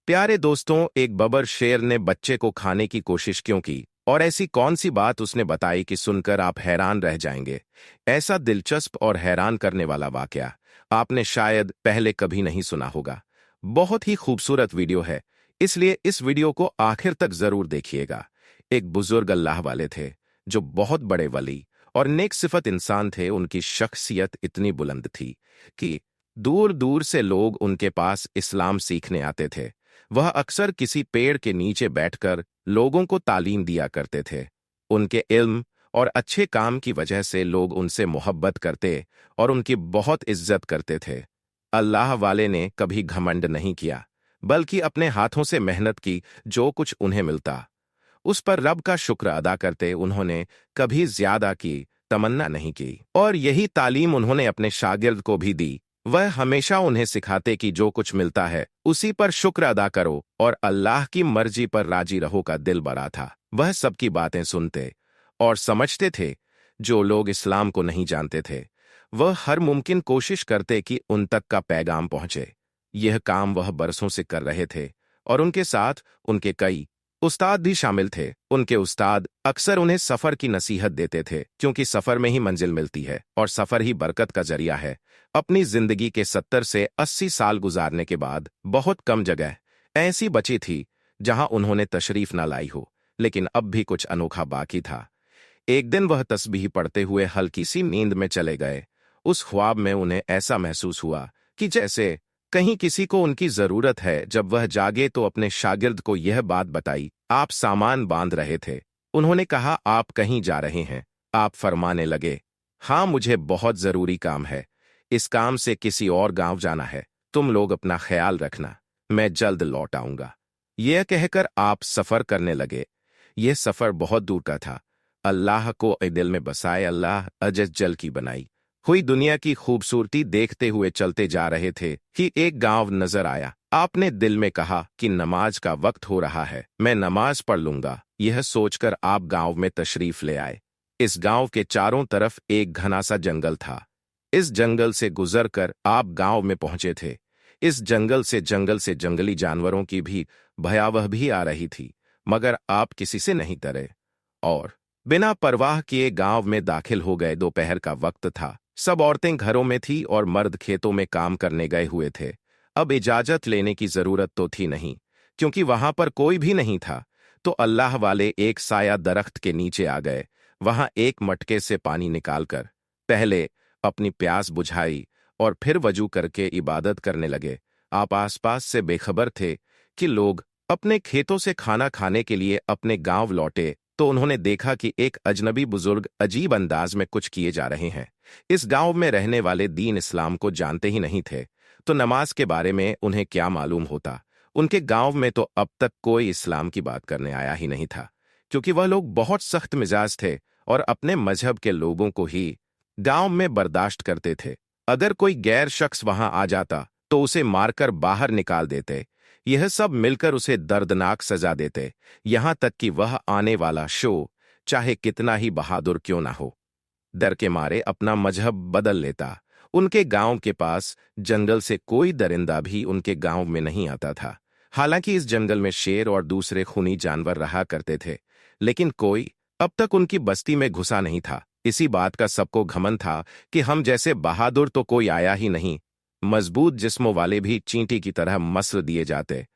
प्यारे दोस्तों, एक बबर शेर ने बच्चे को खाने की कोशिश क्यों की और ऐसी कौन सी बात उसने बताई कि सुनकर आप हैरान रह जाएंगे। ऐसा दिलचस्प और हैरान करने वाला वाकया आपने शायद पहले कभी नहीं सुना होगा। बहुत ही खूबसूरत वीडियो है, इसलिए इस वीडियो को आखिर तक जरूर देखिएगा। एक बुजुर्ग अल्लाह वाले थे जो बहुत बड़े वली और नेक सिफत इंसान थे। उनकी शख्सियत इतनी बुलंद थी कि दूर दूर से लोग उनके पास इस्लाम सीखने आते थे। वह अक्सर किसी पेड़ के नीचे बैठकर लोगों को तालीम दिया करते थे। उनके इल्म और अच्छे काम की वजह से लोग उनसे मोहब्बत करते और उनकी बहुत इज्जत करते थे। अल्लाह वाले ने कभी घमंड नहीं किया, बल्कि अपने हाथों से मेहनत की। जो कुछ उन्हें मिलता उस पर रब का शुक्र अदा करते। उन्होंने कभी ज्यादा की तमन्ना नहीं की और यही तालीम उन्होंने अपने शागिर्द को भी दी। वह हमेशा उन्हें सिखाते कि जो कुछ मिलता है उसी पर शुक्र अदा करो और अल्लाह की मर्जी पर राजी रहो का दिल बड़ा था। वह सबकी बातें सुनते और समझते थे। जो लोग इस्लाम को नहीं जानते थे वह हर मुमकिन कोशिश करते कि उन तक का पैगाम पहुंचे। यह काम वह बरसों से कर रहे थे और उनके साथ उनके कई उस्ताद भी शामिल थे। उनके उस्ताद अक्सर उन्हें सफर की नसीहत देते थे, क्योंकि सफर में ही मंजिल मिलती है और सफर ही बरकत का जरिया है। अपनी जिंदगी के 70 से 80 साल गुजारने के बाद बहुत कम जगह ऐसी बची थी जहां उन्होंने तशरीफ न लाई हो, लेकिन अब भी कुछ अनोखा बाकी था। एक दिन वह तस्बीह पढ़ते हुए हल्की सी नींद में चले गए। उस ख्वाब में उन्हें ऐसा महसूस हुआ कि जैसे कहीं किसी को उनकी जरूरत है। जब वह जागे तो अपने शागिर्द को यह बात बताई। आप सामान बांध रहे थे। उन्होंने कहा, आप कहीं जा रहे हैं? आप फरमाने लगे, हाँ, मुझे बहुत जरूरी काम है। इस काम से किसी और गांव जाना है। तुम लोग अपना ख्याल रखना, मैं जल्द लौट आऊंगा। यह कहकर आप सफर करने लगे। यह सफर बहुत दूर का था। अल्लाह को दिल में बसाए अल्लाह अजज जल की बनाई हुई दुनिया की खूबसूरती देखते हुए चलते जा रहे थे कि एक गांव नजर आया। आपने दिल में कहा कि नमाज का वक्त हो रहा है, मैं नमाज पढ़ लूंगा। यह सोचकर आप गांव में तशरीफ ले आए। इस गांव के चारों तरफ एक घना सा जंगल था। इस जंगल से गुजरकर आप गांव में पहुंचे थे। इस जंगल से जंगली जानवरों की भी भयावह भी आ रही थी, मगर आप किसी से नहीं डरे और बिना परवाह किए गांव में दाखिल हो गए। दोपहर का वक्त था। सब औरतें घरों में थी और मर्द खेतों में काम करने गए हुए थे। अब इजाजत लेने की जरूरत तो थी नहीं, क्योंकि वहां पर कोई भी नहीं था। तो अल्लाह वाले एक साया दरख्त के नीचे आ गए। वहां एक मटके से पानी निकालकर पहले अपनी प्यास बुझाई और फिर वजू करके इबादत करने लगे। आप आसपास से बेखबर थे कि लोग अपने खेतों से खाना खाने के लिए अपने गांव लौटे तो उन्होंने देखा कि एक अजनबी बुजुर्ग अजीब अंदाज में कुछ किए जा रहे हैं। इस गांव में रहने वाले दीन इस्लाम को जानते ही नहीं थे, तो नमाज के बारे में उन्हें क्या मालूम होता। उनके गांव में तो अब तक कोई इस्लाम की बात करने आया ही नहीं था, क्योंकि वह लोग बहुत सख्त मिजाज थे और अपने मजहब के लोगों को ही गांव में बर्दाश्त करते थे। अगर कोई गैर शख्स वहां आ जाता तो उसे मारकर बाहर निकाल देते। यह सब मिलकर उसे दर्दनाक सजा देते, यहां तक कि वह आने वाला शो चाहे कितना ही बहादुर क्यों ना हो, डर के मारे अपना मजहब बदल लेता। उनके गांव के पास जंगल से कोई दरिंदा भी उनके गांव में नहीं आता था। हालांकि इस जंगल में शेर और दूसरे खूनी जानवर रहा करते थे, लेकिन कोई अब तक उनकी बस्ती में घुसा नहीं था। इसी बात का सबको घमंड था कि हम जैसे बहादुर तो कोई आया ही नहीं। मजबूत जिस्मों वाले भी चींटी की तरह मसल दिए जाते।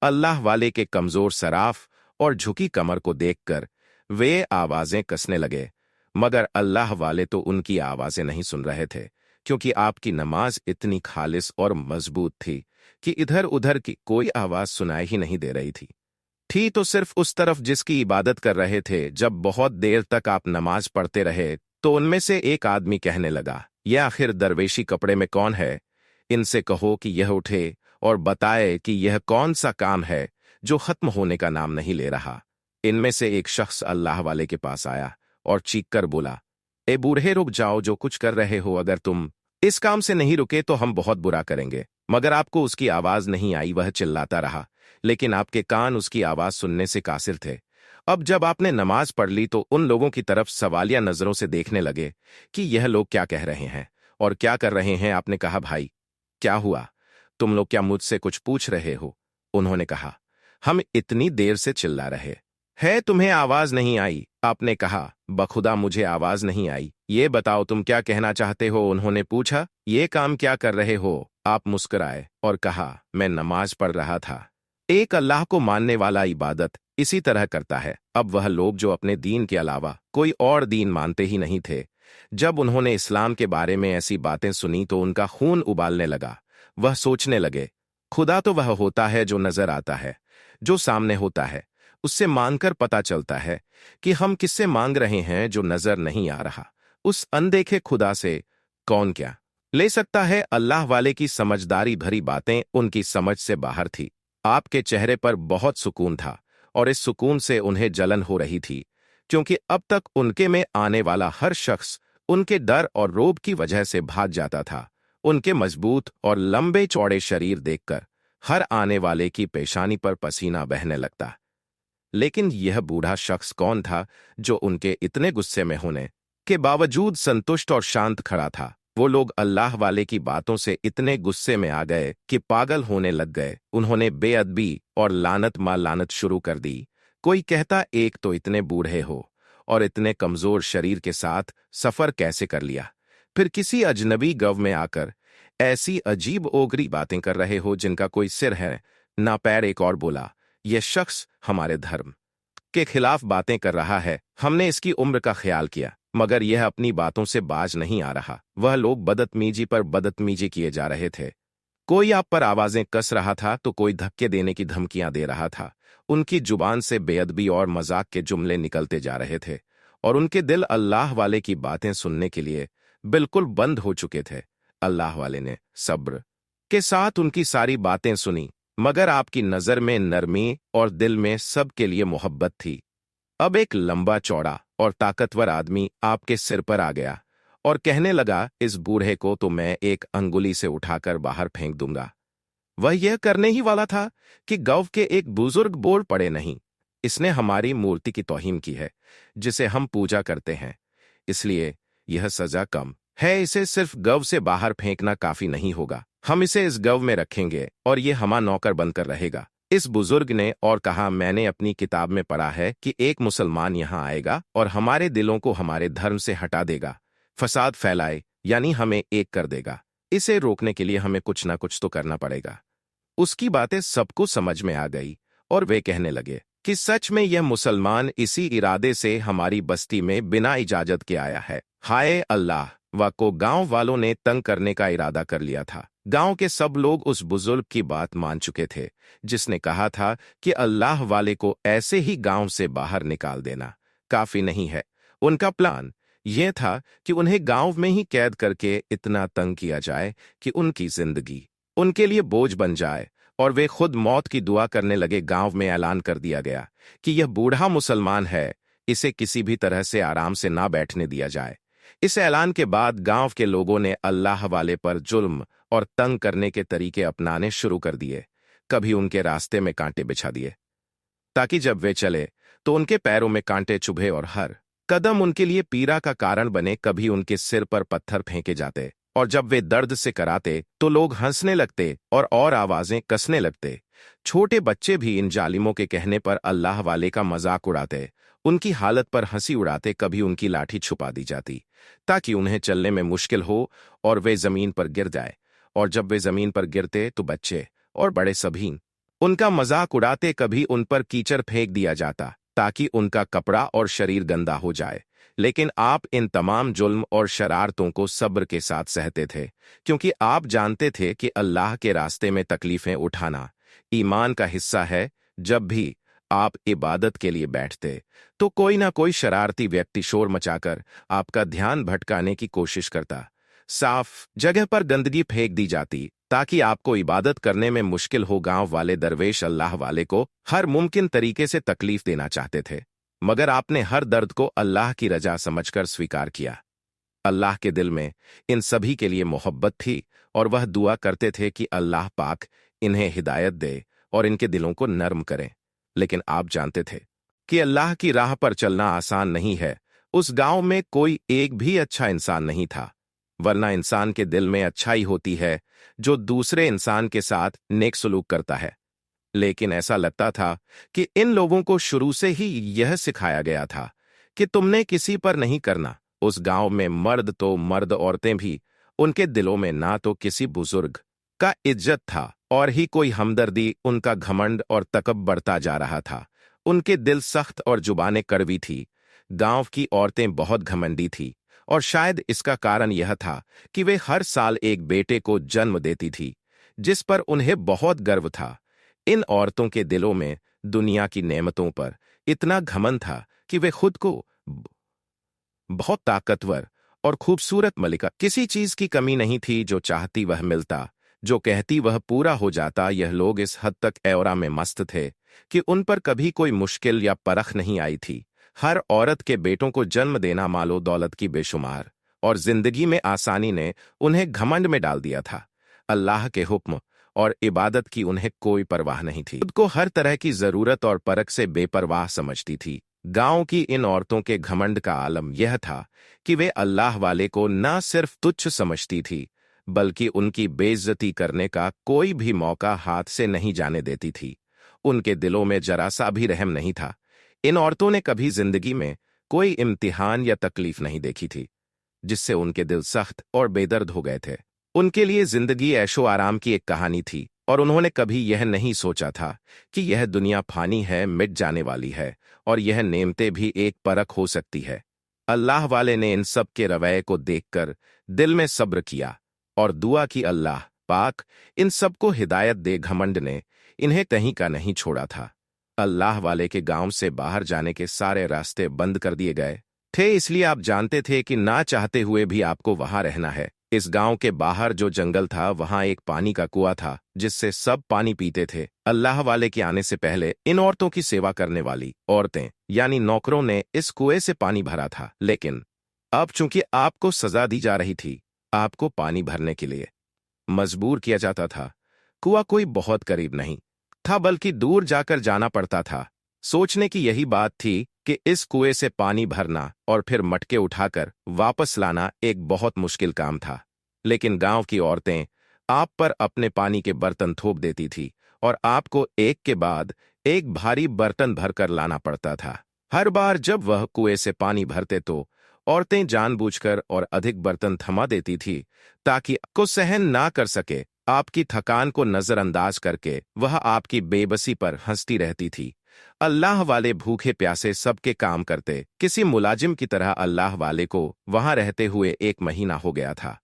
अल्लाह वाले के कमजोर सराफ और झुकी कमर को देखकर वे आवाजें कसने लगे, मगर अल्लाह वाले तो उनकी आवाजें नहीं सुन रहे थे, क्योंकि आपकी नमाज इतनी खालिस और मजबूत थी कि इधर उधर की कोई आवाज सुनाई ही नहीं दे रही थी तो सिर्फ उस तरफ जिसकी इबादत कर रहे थे। जब बहुत देर तक आप नमाज पढ़ते रहे तो उनमें से एक आदमी कहने लगा, यह आखिर दरवेशी कपड़े में कौन है? इनसे कहो कि यह उठे और बताए कि यह कौन सा काम है जो खत्म होने का नाम नहीं ले रहा। इनमें से एक शख्स अल्लाह वाले के पास आया और चीख कर बोला, ए बूढ़े, रुक जाओ, जो कुछ कर रहे हो। अगर तुम इस काम से नहीं रुके तो हम बहुत बुरा करेंगे। मगर आपको उसकी आवाज नहीं आई। वह चिल्लाता रहा, लेकिन आपके कान उसकी आवाज सुनने से कासिर थे। अब जब आपने नमाज पढ़ ली तो उन लोगों की तरफ सवालिया नजरों से देखने लगे कि यह लोग क्या कह रहे हैं और क्या कर रहे हैं। आपने कहा, भाई, क्या हुआ? तुम लोग क्या मुझसे कुछ पूछ रहे हो? उन्होंने कहा, हम इतनी देर से चिल्ला रहे है, तुम्हें आवाज नहीं आई? आपने कहा, बखुदा मुझे आवाज नहीं आई। ये बताओ तुम क्या कहना चाहते हो? उन्होंने पूछा, ये काम क्या कर रहे हो? आप मुस्कुराए और कहा, मैं नमाज पढ़ रहा था। एक अल्लाह को मानने वाला इबादत इसी तरह करता है। अब वह लोग जो अपने दीन के अलावा कोई और दीन मानते ही नहीं थे, जब उन्होंने इस्लाम के बारे में ऐसी बातें सुनी तो उनका खून उबालने लगा। वह सोचने लगे, खुदा तो वह होता है जो नजर आता है, जो सामने होता है। उससे मांगकर पता चलता है कि हम किससे मांग रहे हैं जो नजर नहीं आ रहा। उस अनदेखे खुदा से कौन क्या ले सकता है? अल्लाह वाले की समझदारी भरी बातें उनकी समझ से बाहर थी। आपके चेहरे पर बहुत सुकून था और इस सुकून से उन्हें जलन हो रही थी, क्योंकि अब तक उनके में आने वाला हर शख्स उनके डर और रोब की वजह से भाग जाता था। उनके मजबूत और लंबे चौड़े शरीर देखकर हर आने वाले की पेशानी पर पसीना बहने लगता। लेकिन यह बूढ़ा शख्स कौन था जो उनके इतने गुस्से में होने के बावजूद संतुष्ट और शांत खड़ा था? वो लोग अल्लाह वाले की बातों से इतने गुस्से में आ गए कि पागल होने लग गए। उन्होंने बेअदबी और लानत मां लानत शुरू कर दी। कोई कहता, एक तो इतने बूढ़े हो और इतने कमजोर शरीर के साथ सफर कैसे कर लिया? फिर किसी अजनबी गव में आकर ऐसी अजीब ओगरी बातें कर रहे हो जिनका कोई सिर है ना पैर। एक और बोला, यह शख्स हमारे धर्म के खिलाफ बातें कर रहा है। हमने इसकी उम्र का ख्याल किया, मगर यह अपनी बातों से बाज नहीं आ रहा। वह लोग बदतमीजी पर बदतमीजी किए जा रहे थे। कोई आप पर आवाजें कस रहा था तो कोई धक्के देने की धमकियां दे रहा था। उनकी जुबान से बेअदबी और मजाक के जुमले निकलते जा रहे थे और उनके दिल अल्लाह वाले की बातें सुनने के लिए बिल्कुल बंद हो चुके थे। अल्लाह वाले ने सब्र के साथ उनकी सारी बातें सुनी, मगर आपकी नजर में नरमी और दिल में सबके लिए मोहब्बत थी। अब एक लंबा चौड़ा और ताकतवर आदमी आपके सिर पर आ गया और कहने लगा, इस बूढ़े को तो मैं एक अंगुली से उठाकर बाहर फेंक दूंगा। वह यह करने ही वाला था कि गौ के एक बुजुर्ग बोल पड़े, नहीं, इसने हमारी मूर्ति की तौहीन की है जिसे हम पूजा करते हैं, इसलिए यह सजा कम है। इसे सिर्फ गौ से बाहर फेंकना काफी नहीं होगा। हम इसे इस गौ में रखेंगे और ये हमारा नौकर बनकर रहेगा। इस बुजुर्ग ने और कहा, मैंने अपनी किताब में पढ़ा है कि एक मुसलमान यहाँ आएगा और हमारे दिलों को हमारे धर्म से हटा देगा, फसाद फैलाए, यानी हमें एक कर देगा। इसे रोकने के लिए हमें कुछ ना कुछ तो करना पड़ेगा। उसकी बातें सबको समझ में आ गई और वे कहने लगे कि सच में यह मुसलमान इसी इरादे से हमारी बस्ती में बिना इजाजत के आया है। हाय अल्लाह! वा को गांव वालों ने तंग करने का इरादा कर लिया था। गांव के सब लोग उस बुजुर्ग की बात मान चुके थे जिसने कहा था कि अल्लाह वाले को ऐसे ही गांव से बाहर निकाल देना काफी नहीं है। उनका प्लान यह था कि उन्हें गांव में ही कैद करके इतना तंग किया जाए कि उनकी जिंदगी उनके लिए बोझ बन जाए और वे खुद मौत की दुआ करने लगे। गांव में ऐलान कर दिया गया कि यह बूढ़ा मुसलमान है, इसे किसी भी तरह से आराम से ना बैठने दिया जाए। इस ऐलान के बाद गांव के लोगों ने अल्लाह वाले पर जुल्म और तंग करने के तरीके अपनाने शुरू कर दिए। कभी उनके रास्ते में कांटे बिछा दिए ताकि जब वे चले तो उनके पैरों में कांटे चुभे और हर कदम उनके लिए पीड़ा का कारण बने। कभी उनके सिर पर पत्थर फेंके जाते और जब वे दर्द से कराते तो लोग हंसने लगते और आवाजें कसने लगते। छोटे बच्चे भी इन जालिमों के कहने पर अल्लाह वाले का मजाक उड़ाते, उनकी हालत पर हंसी उड़ाते। कभी उनकी लाठी छुपा दी जाती ताकि उन्हें चलने में मुश्किल हो और वे जमीन पर गिर जाए, और जब वे जमीन पर गिरते तो बच्चे और बड़े सभी उनका मजाक उड़ाते। कभी उन पर कीचड़ फेंक दिया जाता ताकि उनका कपड़ा और शरीर गंदा हो जाए। लेकिन आप इन तमाम जुल्म और शरारतों को सब्र के साथ सहते थे, क्योंकि आप जानते थे कि अल्लाह के रास्ते में तकलीफें उठाना ईमान का हिस्सा है। जब भी आप इबादत के लिए बैठते तो कोई ना कोई शरारती व्यक्ति शोर मचाकर आपका ध्यान भटकाने की कोशिश करता। साफ जगह पर गंदगी फेंक दी जाती ताकि आपको इबादत करने में मुश्किल हो। गांव वाले दरवेश अल्लाह वाले को हर मुमकिन तरीके से तकलीफ देना चाहते थे, मगर आपने हर दर्द को अल्लाह की रजा समझकर स्वीकार किया। अल्लाह के दिल में इन सभी के लिए मोहब्बत थी और वह दुआ करते थे कि अल्लाह पाक इन्हें हिदायत दे और इनके दिलों को नर्म करें। लेकिन आप जानते थे कि अल्लाह की राह पर चलना आसान नहीं है। उस गांव में कोई एक भी अच्छा इंसान नहीं था, वरना इंसान के दिल में अच्छाई होती है जो दूसरे इंसान के साथ नेक सलूक करता है। लेकिन ऐसा लगता था कि इन लोगों को शुरू से ही यह सिखाया गया था कि तुमने किसी पर नहीं करना। उस गांव में मर्द तो मर्द, औरतें भी, उनके दिलों में ना तो किसी बुजुर्ग का इज्जत था और ही कोई हमदर्दी। उनका घमंड और तकब बढ़ता जा रहा था। उनके दिल सख्त और जुबानें कड़वी थी। गांव की औरतें बहुत घमंडी थी और शायद इसका कारण यह था कि वे हर साल एक बेटे को जन्म देती थी, जिस पर उन्हें बहुत गर्व था। इन औरतों के दिलों में दुनिया की नेमतों पर इतना घमंड था कि वे खुद को बहुत ताकतवर और खूबसूरत मलिका, किसी चीज की कमी नहीं थी। जो चाहती वह मिलता, जो कहती वह पूरा हो जाता। यह लोग इस हद तक एवरा में मस्त थे कि उन पर कभी कोई मुश्किल या परख नहीं आई थी। हर औरत के बेटों को जन्म देना मालो दौलत की बेशुमार, और जिंदगी में आसानी ने उन्हें घमंड में डाल दिया था। अल्लाह के हुक्म और इबादत की उन्हें कोई परवाह नहीं थी। खुद को हर तरह की जरूरत और परख से बेपरवाह समझती थी। गांव की इन औरतों के घमंड का आलम यह था कि वे अल्लाह वाले को न सिर्फ तुच्छ समझती थी, बल्कि उनकी बेइज्जती करने का कोई भी मौका हाथ से नहीं जाने देती थी। उनके दिलों में जरा सा भी रहम नहीं था। इन औरतों ने कभी जिंदगी में कोई इम्तिहान या तकलीफ नहीं देखी थी जिससे उनके दिल सख्त और बेदर्द हो गए थे। उनके लिए जिंदगी ऐशो आराम की एक कहानी थी और उन्होंने कभी यह नहीं सोचा था कि यह दुनिया फानी है, मिट जाने वाली है और यह नेमतें भी एक परख हो सकती है। अल्लाह वाले ने इन सब के रवैये को देखकर दिल में सब्र किया और दुआ की, अल्लाह पाक इन सबको हिदायत दे। घमंड ने इन्हें कहीं का नहीं छोड़ा था। अल्लाह वाले के गांव से बाहर जाने के सारे रास्ते बंद कर दिए गए थे, इसलिए आप जानते थे कि ना चाहते हुए भी आपको वहां रहना है। इस गांव के बाहर जो जंगल था, वहां एक पानी का कुआं था जिससे सब पानी पीते थे। अल्लाह वाले के आने से पहले इन औरतों की सेवा करने वाली औरतें यानी नौकरों ने इस कुएं से पानी भरा था, लेकिन अब चूंकि आपको सजा दी जा रही थी, आपको पानी भरने के लिए मजबूर किया जाता था। कुआं कोई बहुत करीब नहीं था, बल्कि दूर जाकर जाना पड़ता था। सोचने की यही बात थी कि इस कुएं से पानी भरना और फिर मटके उठाकर वापस लाना एक बहुत मुश्किल काम था। लेकिन गांव की औरतें आप पर अपने पानी के बर्तन थोप देती थी और आपको एक के बाद एक भारी बर्तन भरकर लाना पड़ता था। हर बार जब वह कुएं से पानी भरते तो औरतें जानबूझकर और अधिक बर्तन थमा देती थी ताकि को सहन ना कर सके। आपकी थकान को नजरअंदाज करके वह आपकी बेबसी पर हंसती रहती थी। अल्लाह वाले भूखे प्यासे सबके काम करते, किसी मुलाजिम की तरह। अल्लाह वाले को वहां रहते हुए 1 महीना हो गया था।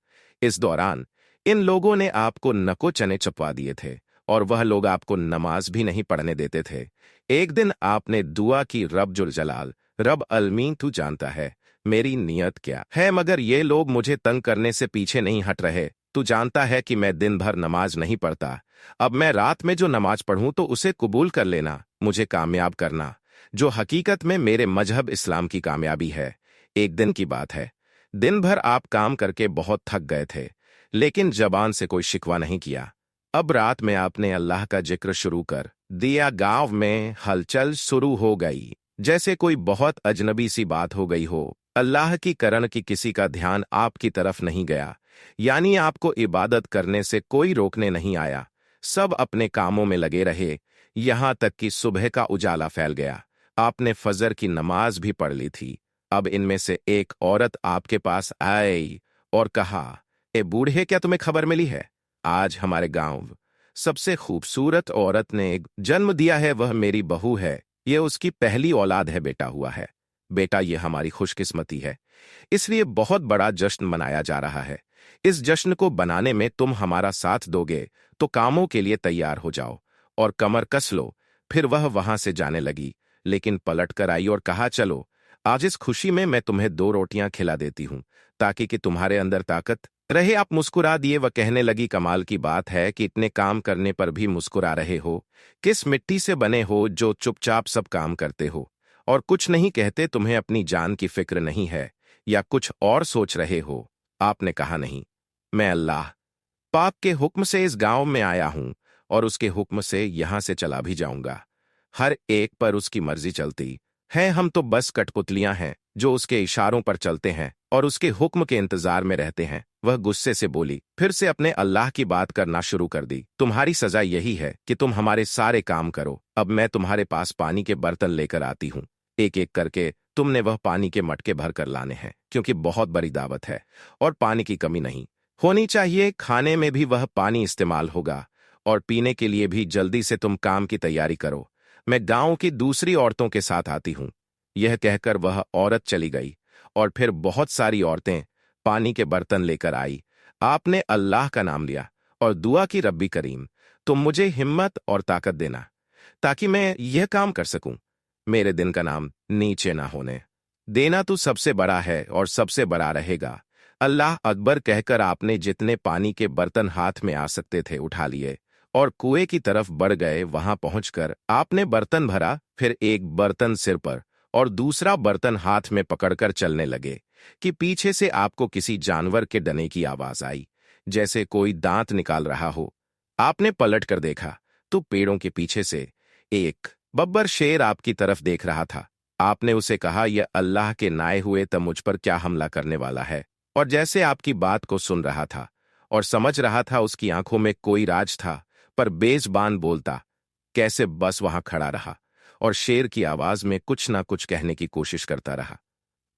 इस दौरान इन लोगों ने आपको नको चने चपवा दिए थे और वह लोग आपको नमाज भी नहीं पढ़ने देते थे। एक दिन आपने दुआ की, रब जुल जलाल, रब अलमीन, तू जानता है मेरी नियत क्या है, मगर ये लोग मुझे तंग करने से पीछे नहीं हट रहे। तू जानता है कि मैं दिन भर नमाज नहीं पढ़ता। अब मैं रात में जो नमाज पढ़ूं तो उसे कबूल कर लेना, मुझे कामयाब करना, जो हकीकत में मेरे मजहब इस्लाम की कामयाबी है। एक दिन की बात है, दिन भर आप काम करके बहुत थक गए थे, लेकिन जबान से कोई शिकवा नहीं किया। अब रात में आपने अल्लाह का जिक्र शुरू कर दिया। गांव में हलचल शुरू हो गई, जैसे कोई बहुत अजनबी सी बात हो गई हो। अल्लाह की करण की किसी का ध्यान आपकी तरफ नहीं गया, यानी आपको इबादत करने से कोई रोकने नहीं आया। सब अपने कामों में लगे रहे, यहां तक कि सुबह का उजाला फैल गया। आपने फजर की नमाज भी पढ़ ली थी। अब इनमें से एक औरत आपके पास आई और कहा, ए बूढ़े, क्या तुम्हें खबर मिली है? आज हमारे गांव सबसे खूबसूरत औरत ने जन्म दिया है। वह मेरी बहू है, ये उसकी पहली औलाद है, बेटा हुआ है। बेटा, ये हमारी खुशकिस्मती है, इसलिए बहुत बड़ा जश्न मनाया जा रहा है। इस जश्न को बनाने में तुम हमारा साथ दोगे तो कामों के लिए तैयार हो जाओ और कमर कस लो। फिर वह वहां से जाने लगी, लेकिन पलट कर आई और कहा, चलो आज इस खुशी में मैं तुम्हें 2 रोटियां खिला देती हूं ताकि कि तुम्हारे अंदर ताकत रहे। आप मुस्कुरा दिए। वह कहने लगी, कमाल की बात है कि इतने काम करने पर भी मुस्कुरा रहे हो। किस मिट्टी से बने हो जो चुपचाप सब काम करते हो और कुछ नहीं कहते? तुम्हें अपनी जान की फिक्र नहीं है या कुछ और सोच रहे हो? आपने कहा, नहीं, मैं अल्लाह पाक के हुक्म से इस गांव में आया हूं और उसके हुक्म से यहां से चला भी जाऊंगा। हर एक पर उसकी मर्जी चलती है। हम तो बस कठपुतलियां हैं जो उसके इशारों पर चलते हैं और उसके हुक्म के इंतजार में रहते हैं। वह गुस्से से बोली, फिर से अपने अल्लाह की बात करना शुरू कर दी। तुम्हारी सजा यही है कि तुम हमारे सारे काम करो। अब मैं तुम्हारे पास पानी के बर्तन लेकर आती हूँ। एक एक करके तुमने वह पानी के मटके भर कर लाने हैं, क्योंकि बहुत बड़ी दावत है और पानी की कमी नहीं होनी चाहिए। खाने में भी वह पानी इस्तेमाल होगा और पीने के लिए भी। जल्दी से तुम काम की तैयारी करो, मैं गांव की दूसरी औरतों के साथ आती हूँ। यह कहकर वह औरत चली गई और फिर बहुत सारी औरतें पानी के बर्तन लेकर आई। आपने अल्लाह का नाम लिया और दुआ की, रब्बी करीम तुम मुझे हिम्मत और ताकत देना ताकि मैं यह काम कर सकूं। मेरे दिन का नाम नीचे ना होने देना, तू सबसे बड़ा है और सबसे बड़ा रहेगा। अल्लाह अकबर कहकर आपने जितने पानी के बर्तन हाथ में आ सकते थे उठा लिए और कुएं की तरफ बढ़ गए। वहां पहुंचकर आपने बर्तन भरा, फिर एक बर्तन सिर पर और दूसरा बर्तन हाथ में पकड़कर चलने लगे कि पीछे से आपको किसी जानवर के डने की आवाज आई, जैसे कोई दांत निकाल रहा हो। आपने पलट कर देखा तो पेड़ों के पीछे से एक बब्बर शेर आपकी तरफ देख रहा था। आपने उसे कहा, यह अल्लाह के नाए हुए तब मुझ पर क्या हमला करने वाला है। और जैसे आपकी बात को सुन रहा था और समझ रहा था, उसकी आंखों में कोई राज था, पर बेजबान बोलता कैसे बस वहां खड़ा रहा और शेर की आवाज में कुछ ना कुछ कहने की कोशिश करता रहा।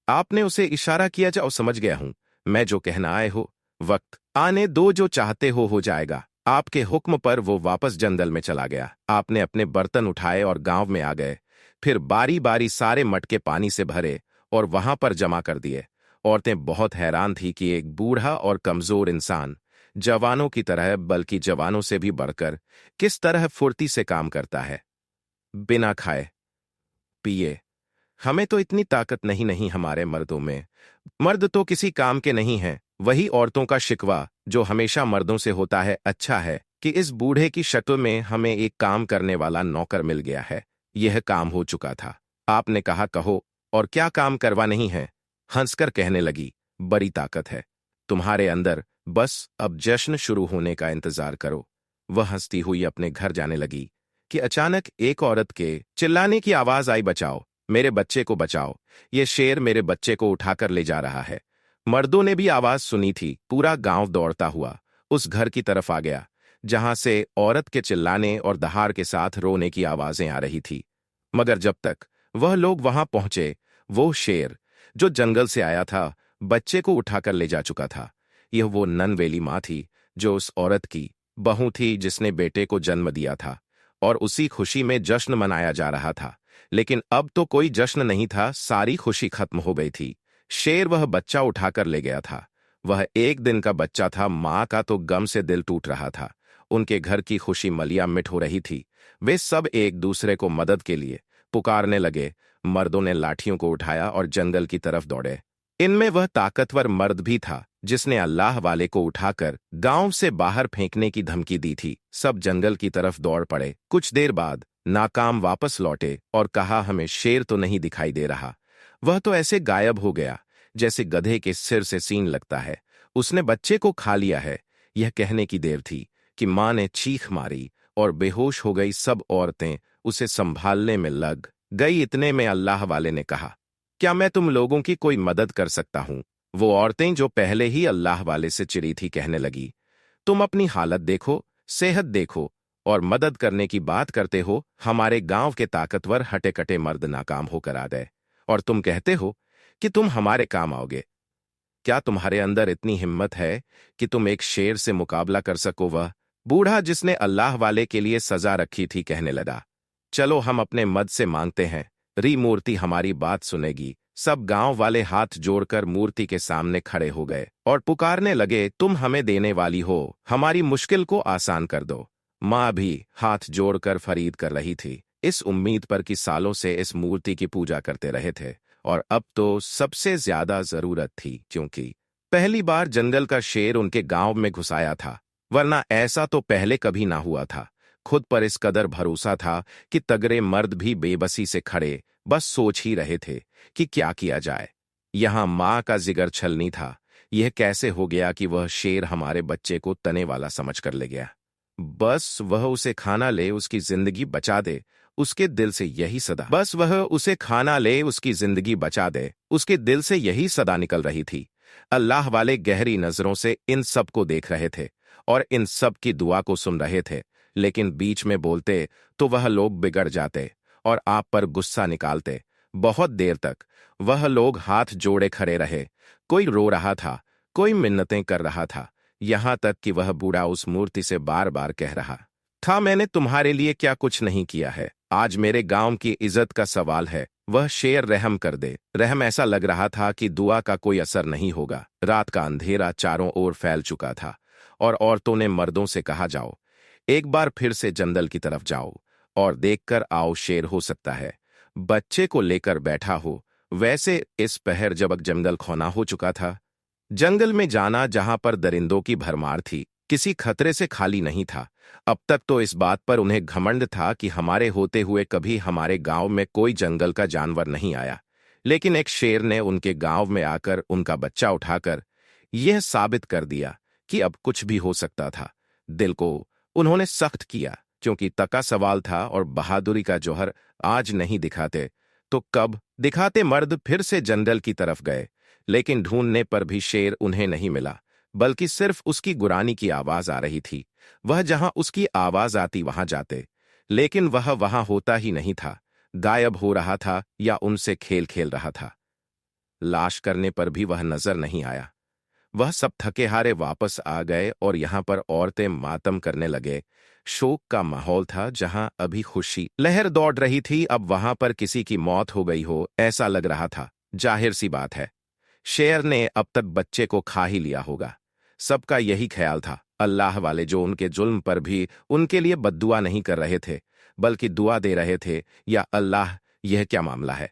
आपने उसे इशारा किया, जाओ समझ गया हूं, मैं जो कहना आए हो वक्त आने दो, जो चाहते हो जाएगा। आपके हुक्म पर वो वापस जंगल में चला गया। आपने अपने बर्तन उठाए और गांव में आ गए, फिर बारी बारी सारे मटके पानी से भरे और वहां पर जमा कर दिए। औरतें बहुत हैरान थी कि एक बूढ़ा और कमजोर इंसान, जवानों की तरह बल्कि जवानों से भी बढ़कर, किस तरह फुर्ती से काम करता है बिना खाए पिए। हमें तो इतनी ताकत नहीं हमारे मर्दों में। मर्द तो किसी काम के नहीं हैं। वही औरतों का शिकवा जो हमेशा मर्दों से होता है। अच्छा है कि इस बूढ़े की शक्ल में हमें एक काम करने वाला नौकर मिल गया है। यह काम हो चुका था। आपने कहा, कहो और क्या काम करवा नहीं है। हंसकर कहने लगी, बड़ी ताकत है तुम्हारे अंदर, बस अब जश्न शुरू होने का इंतजार करो। वह हंसती हुई अपने घर जाने लगी कि अचानक एक औरत के चिल्लाने की आवाज आई, बचाओ, मेरे बच्चे को बचाओ, ये शेर मेरे बच्चे को उठाकर ले जा रहा है। मर्दों ने भी आवाज सुनी थी। पूरा गांव दौड़ता हुआ उस घर की तरफ आ गया जहां से औरत के चिल्लाने और दहाड़ के साथ रोने की आवाजें आ रही थी। मगर जब तक वह लोग वहां पहुंचे, वो शेर जो जंगल से आया था बच्चे को उठाकर ले जा चुका था। यह वो ननवेली मां थी जो उस औरत की बहू थी जिसने बेटे को जन्म दिया था, और उसी खुशी में जश्न मनाया जा रहा था। लेकिन अब तो कोई जश्न नहीं था, सारी खुशी खत्म हो गई थी। शेर वह बच्चा उठाकर ले गया था। वह एक दिन का बच्चा था। मां का तो गम से दिल टूट रहा था। उनके घर की खुशी मलिया मिट हो रही थी। वे सब एक दूसरे को मदद के लिए पुकारने लगे। मर्दों ने लाठियों को उठाया और जंगल की तरफ दौड़े। इनमें वह ताकतवर मर्द भी था जिसने अल्लाह वाले को उठाकर गांव से बाहर फेंकने की धमकी दी थी। सब जंगल की तरफ दौड़ पड़े। कुछ देर बाद नाकाम वापस लौटे और कहा, हमें शेर तो नहीं दिखाई दे रहा। वह तो ऐसे गायब हो गया जैसे गधे के सिर से सींग लगता है। उसने बच्चे को खा लिया है। यह कहने की देर थी कि मां ने चीख मारी और बेहोश हो गई। सब औरतें उसे संभालने में लग गई। इतने में अल्लाह वाले ने कहा, क्या मैं तुम लोगों की कोई मदद कर सकता हूं। वो औरतें जो पहले ही अल्लाह वाले से चिड़ी थी कहने लगी, तुम अपनी हालत देखो, सेहत देखो और मदद करने की बात करते हो। हमारे गांव के ताकतवर हटे-कटे मर्द नाकाम होकर आ गए और तुम कहते हो कि तुम हमारे काम आओगे। क्या तुम्हारे अंदर इतनी हिम्मत है कि तुम एक शेर से मुकाबला कर सको। वह बूढ़ा जिसने अल्लाह वाले के लिए सजा रखी थी कहने लगा, चलो हम अपने मद से मांगते हैं, री मूर्ति हमारी बात सुनेगी। सब गांव वाले हाथ जोड़कर मूर्ति के सामने खड़े हो गए और पुकारने लगे, तुम हमें देने वाली हो, हमारी मुश्किल को आसान कर दो। मां भी हाथ जोड़कर फरीद कर रही थी, इस उम्मीद पर कि सालों से इस मूर्ति की पूजा करते रहे थे और अब तो सबसे ज्यादा जरूरत थी, क्योंकि पहली बार जंगल का शेर उनके गांव में घुसाया था, वरना ऐसा तो पहले कभी ना हुआ था। खुद पर इस कदर भरोसा था कि तगड़े मर्द भी बेबसी से खड़े बस सोच ही रहे थे कि क्या किया जाए। यहां मां का जिगर छलनी था। यह कैसे हो गया कि वह शेर हमारे बच्चे को तने वाला समझ कर ले गया। बस वह उसे खाना ले, उसकी जिंदगी बचा दे। उसके दिल से यही सदा बस वह उसे खाना ले, उसकी जिंदगी बचा दे। उसके दिल से यही सदा निकल रही थी। अल्लाह वाले गहरी नजरों से इन सब को देख रहे थे और इन सब की दुआ को सुन रहे थे, लेकिन बीच में बोलते तो वह लोग बिगड़ जाते और आप पर गुस्सा निकालते। बहुत देर तक वह लोग हाथ जोड़े खड़े रहे। कोई रो रहा था, कोई मिन्नतें कर रहा था, यहां तक कि वह बूढ़ा उस मूर्ति से बार बार कह रहा था, मैंने तुम्हारे लिए क्या कुछ नहीं किया है, आज मेरे गांव की इज्जत का सवाल है, वह शेर रहम कर दे। रहम। ऐसा लग रहा था कि दुआ का कोई असर नहीं होगा। रात का अंधेरा चारों ओर फैल चुका था और औरतों ने मर्दों से कहा, जाओ एक बार फिर से जंगल की तरफ जाओ और देखकर आओ, शेर हो सकता है बच्चे को लेकर बैठा हो। वैसे इस पहर जब जंगल खौना हो चुका था। जंगल में जाना जहां पर दरिंदों की भरमार थी, किसी खतरे से खाली नहीं था। अब तक तो इस बात पर उन्हें घमंड था कि हमारे होते हुए कभी हमारे गांव में कोई जंगल का जानवर नहीं आया, लेकिन एक शेर ने उनके गांव में आकर उनका बच्चा उठाकर यह साबित कर दिया कि अब कुछ भी हो सकता था। दिल को उन्होंने सख्त किया, क्योंकि तका सवाल था और बहादुरी का जौहर आज नहीं दिखाते तो कब दिखाते। मर्द फिर से जंगल की तरफ गए, लेकिन ढूंढने पर भी शेर उन्हें नहीं मिला, बल्कि सिर्फ उसकी गुरानी की आवाज आ रही थी। वह जहां उसकी आवाज आती वहां जाते, लेकिन वह वहां होता ही नहीं था, गायब हो रहा था या उनसे खेल खेल रहा था। लाश करने पर भी वह नजर नहीं आया। वह सब थके हारे वापस आ गए और यहां पर औरतें मातम करने लगे। शोक का माहौल था। जहां अभी खुशी लहर दौड़ रही थी, अब वहां पर किसी की मौत हो गई हो ऐसा लग रहा था। जाहिर सी बात है, शेर ने अब तक बच्चे को खा ही लिया होगा। सबका यही ख्याल था। अल्लाह वाले जो उनके जुल्म पर भी उनके लिए बद्दुआ नहीं कर रहे थे, बल्कि दुआ दे रहे थे, या अल्लाह यह क्या मामला है,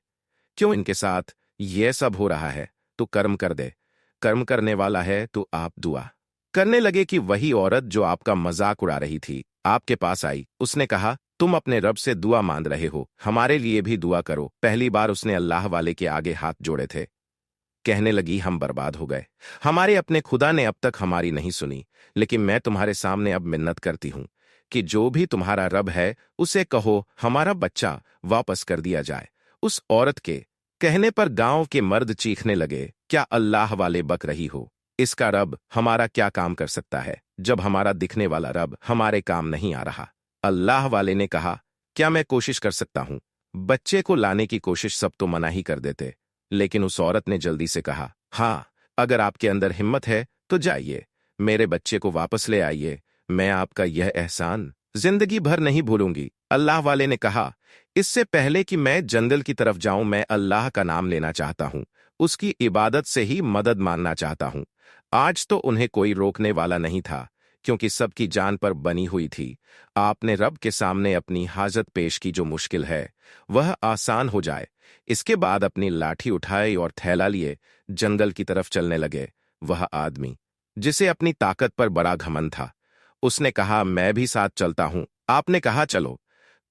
क्यों इनके साथ यह सब हो रहा है, तू कर्म कर दे। कर्म करने वाला है तो आप दुआ करने लगे कि वही औरत जो आपका मजाक उड़ा रही थी आपके पास आई। उसने कहा, तुम अपने रब से दुआ मांग रहे हो, हमारे लिए भी दुआ करो। पहली बार उसने अल्लाह वाले के आगे हाथ जोड़े थे। कहने लगी, हम बर्बाद हो गए, हमारे अपने खुदा ने अब तक हमारी नहीं सुनी, लेकिन मैं तुम्हारे सामने अब मिन्नत करती हूं कि जो भी तुम्हारा रब है उसे कहो हमारा बच्चा वापस कर दिया जाए। उस औरत के कहने पर गांव के मर्द चीखने लगे, क्या अल्लाह वाले बक रही हो, इसका रब हमारा क्या काम कर सकता है, जब हमारा दिखने वाला रब हमारे काम नहीं आ रहा। अल्लाह वाले ने कहा, क्या मैं कोशिश कर सकता हूं। बच्चे को लाने की कोशिश सब तो मना ही कर देते, लेकिन उस औरत ने जल्दी से कहा, हाँ, अगर आपके अंदर हिम्मत है तो जाइए, मेरे बच्चे को वापस ले आइए, मैं आपका यह एहसान जिंदगी भर नहीं भूलूंगी। अल्लाह वाले ने कहा, इससे पहले कि मैं जंगल की तरफ जाऊं, मैं अल्लाह का नाम लेना चाहता हूं, उसकी इबादत से ही मदद मांगना चाहता हूं। आज तो उन्हें कोई रोकने वाला नहीं था, क्योंकि सबकी जान पर बनी हुई थी। आपने रब के सामने अपनी हाजत पेश की, जो मुश्किल है वह आसान हो जाए। इसके बाद अपनी लाठी उठाई और थैला लिए जंगल की तरफ चलने लगे। वह आदमी जिसे अपनी ताकत पर बड़ा घमंड था, उसने कहा, मैं भी साथ चलता हूं। आपने कहा, चलो,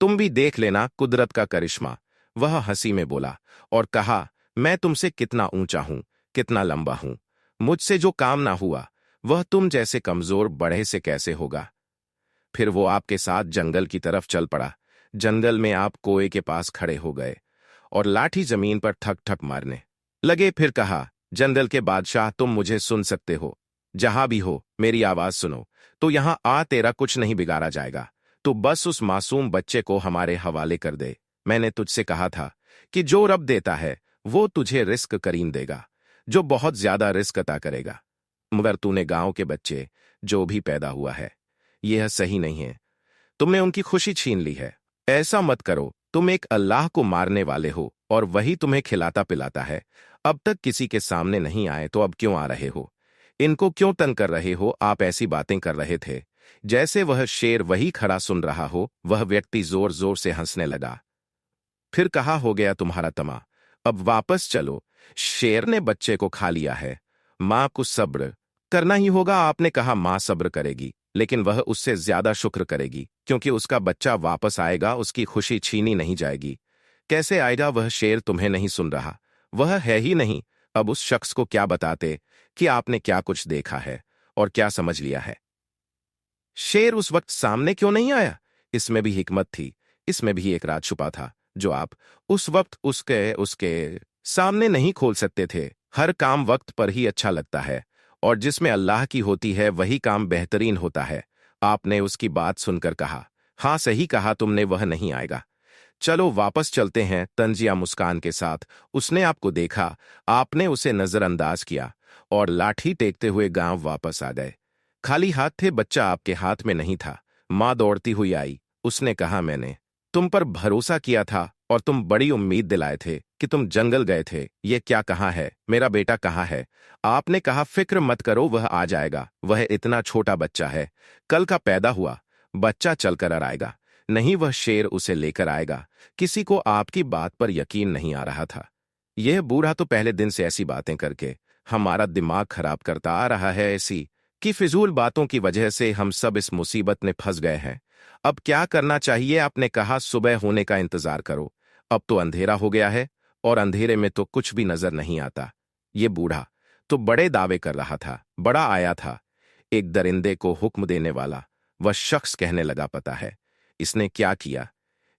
तुम भी देख लेना कुदरत का करिश्मा। वह हंसी में बोला और कहा, मैं तुमसे कितना ऊंचा हूं, कितना लंबा हूं, मुझसे जो काम ना हुआ वह तुम जैसे कमजोर बढ़े से कैसे होगा। फिर वो आपके साथ जंगल की तरफ चल पड़ा। जंगल में आप कुएं के पास खड़े हो गए और लाठी जमीन पर ठक ठक मारने लगे। फिर कहा, जंगल के बादशाह, तुम मुझे सुन सकते हो, जहां भी हो मेरी आवाज सुनो, तो यहां आ, तेरा कुछ नहीं बिगाड़ा जाएगा, तो बस उस मासूम बच्चे को हमारे हवाले कर दे। मैंने तुझसे कहा था कि जो रब देता है वो तुझे रिस्क करीम देगा, जो बहुत ज्यादा रिस्क अता करेगा, मगर तूने गांव के बच्चे जो भी पैदा हुआ है यह सही नहीं है, तुमने उनकी खुशी छीन ली है। ऐसा मत करो, तुम एक अल्लाह को मारने वाले हो और वही तुम्हें खिलाता पिलाता है। अब तक किसी के सामने नहीं आए तो अब क्यों आ रहे हो, इनको क्यों तंग कर रहे हो। आप ऐसी बातें कर रहे थे जैसे वह शेर वही खड़ा सुन रहा हो। वह व्यक्ति जोर जोर से हंसने लगा। फिर कहा, हो गया तुम्हारा तमा, अब वापस चलो, शेर ने बच्चे को खा लिया है, मां को सब्र करना ही होगा। आपने कहा, मां सब्र करेगी, लेकिन वह उससे ज्यादा शुक्र करेगी, क्योंकि उसका बच्चा वापस आएगा, उसकी खुशी छीनी नहीं जाएगी। कैसे आएगा, वह शेर तुम्हें नहीं सुन रहा, वह है ही नहीं। अब उस शख्स को क्या बताते कि आपने क्या कुछ देखा है और क्या समझ लिया है। शेर उस वक्त सामने क्यों नहीं आया, इसमें भी हिकमत थी, इसमें भी एक राज छुपा था जो आप उस वक्त उसके सामने नहीं खोल सकते थे। हर काम वक्त पर ही अच्छा लगता है, और जिसमें अल्लाह की होती है वही काम बेहतरीन होता है। आपने उसकी बात सुनकर कहा, हाँ सही कहा तुमने, वह नहीं आएगा। चलो वापस चलते हैं। तंजिया मुस्कान के साथ उसने आपको देखा, आपने उसे नजरअंदाज किया और लाठी टेकते हुए गांव वापस आ गए। खाली हाथ थे, बच्चा आपके हाथ में नहीं था। माँ दौड़ती हुई आई, उसने कहा, मैंने तुम पर भरोसा किया था और तुम बड़ी उम्मीद दिलाए थे कि तुम जंगल गए थे। ये क्या, कहाँ है मेरा बेटा, कहाँ है? आपने कहा, फिक्र मत करो, वह आ जाएगा। वह इतना छोटा बच्चा है, कल का पैदा हुआ बच्चा चलकर आएगा। नहीं, वह शेर उसे लेकर आएगा। किसी को आपकी बात पर यकीन नहीं आ रहा था। यह बूढ़ा तो पहले दिन से ऐसी बातें करके हमारा दिमाग खराब करता आ रहा है, ऐसी कि फिजूल बातों की वजह से हम सब इस मुसीबत में फंस गए हैं। अब क्या करना चाहिए? आपने कहा, सुबह होने का इंतजार करो। अब तो अंधेरा हो गया है और अंधेरे में तो कुछ भी नजर नहीं आता। ये बूढ़ा तो बड़े दावे कर रहा था, बड़ा आया था। एक दरिंदे को हुक्म देने वाला वह शख्स कहने लगा, पता है इसने क्या किया?